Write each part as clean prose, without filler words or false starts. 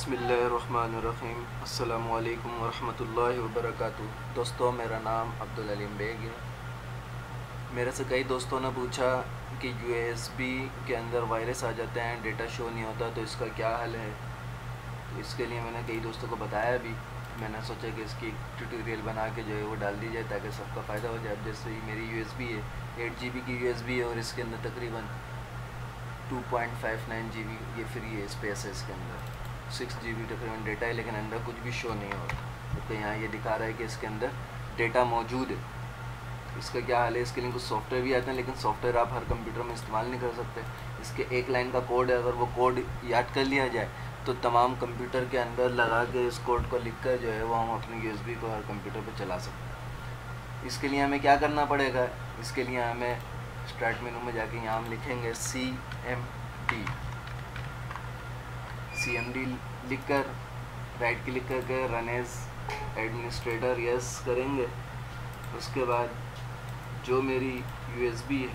बिस्मिल्लाहिर्रहमानिर्रहीम। अस्सलामु अलैकुम वरहमतुल्लाहि वबरकातुहू। दोस्तों, मेरा नाम अब्दुल अलीम बेग है। मेरे से कई दोस्तों ने पूछा कि यूएसबी के अंदर वायरस आ जाते हैं, डेटा शो नहीं होता, तो इसका क्या हल है। तो इसके लिए मैंने कई दोस्तों को बताया भी। मैंने सोचा कि इसकी ट्यूटोरियल बना के जो है वो डाल दी जाए ताकि सबका फ़ायदा हो जाए। अब जैसे ही मेरी यूएसबी है 8 GB की यूएसबी है और इसके अंदर तकरीबन 2.59 GB ये फ्री है, स्पेस है इसके अंदर। 6 GB तकरीबन डेटा है, लेकिन अंदर कुछ भी शो नहीं हो रहा। तो यहाँ ये दिखा रहा है कि इसके अंदर डेटा मौजूद है। इसका क्या हाल है। इसके लिए कुछ सॉफ्टवेयर भी आते हैं, लेकिन सॉफ्टवेयर आप हर कंप्यूटर में इस्तेमाल नहीं कर सकते। इसके एक लाइन का कोड है, अगर वो कोड याद कर लिया जाए तो तमाम कंप्यूटर के अंदर लगा के इस कोड को लिख कर जो है वो हम अपनी यूएसबी को हर कंप्यूटर पर चला सकते हैं। इसके लिए हमें क्या करना पड़ेगा। इसके लिए हमें स्टार्ट मेनू में जाके यहाँ हम लिखेंगे CMD लिख कर राइट क्लिक करके रन एज एडमिनिस्ट्रेटर यस करेंगे। उसके बाद जो मेरी यूएसबी है,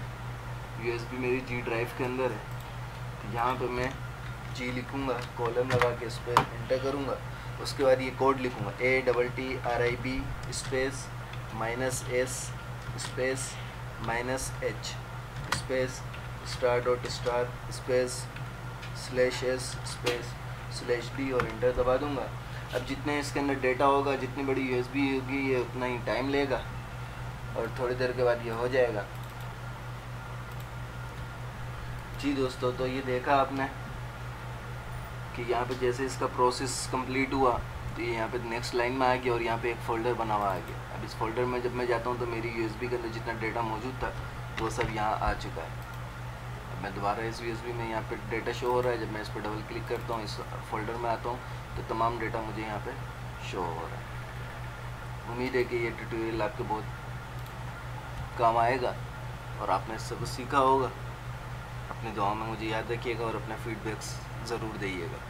यूएसबी मेरी जी ड्राइव के अंदर है, तो यहाँ पे मैं जी लिखूँगा, कॉलम लगा के इस पर एंटर करूँगा। उसके बाद ये कोड लिखूँगा ATTRIB space -S space -H space *.* space /S space /D और एंटर दबा दूँगा। अब जितने इसके अंदर डेटा होगा, जितनी बड़ी यूएसबी होगी, ये उतना ही टाइम लेगा और थोड़ी देर के बाद ये हो जाएगा। जी दोस्तों, तो ये देखा आपने कि यहाँ पे जैसे इसका प्रोसेस कंप्लीट हुआ तो ये यहाँ पे नेक्स्ट लाइन में आ गया और यहाँ पे एक फ़ोल्डर बना हुआ आ गया। अब इस फोल्डर में जब मैं जाता हूँ तो मेरी यूएसबी के अंदर जितना डेटा मौजूद था वो सब यहाँ आ चुका है। अब मैं दोबारा इस यूएसबी में यहाँ पे डेटा शो हो रहा है। जब मैं इस पर डबल क्लिक करता हूँ, इस फोल्डर में आता हूँ, तो तमाम डेटा मुझे यहाँ पे शो हो रहा है। उम्मीद है कि ये ट्यूटोरियल आपके बहुत काम आएगा और आपने इससे कुछ सीखा होगा। अपनी दुआ में मुझे याद रखिएगा और अपना फीडबैक्स ज़रूर दीजिएगा।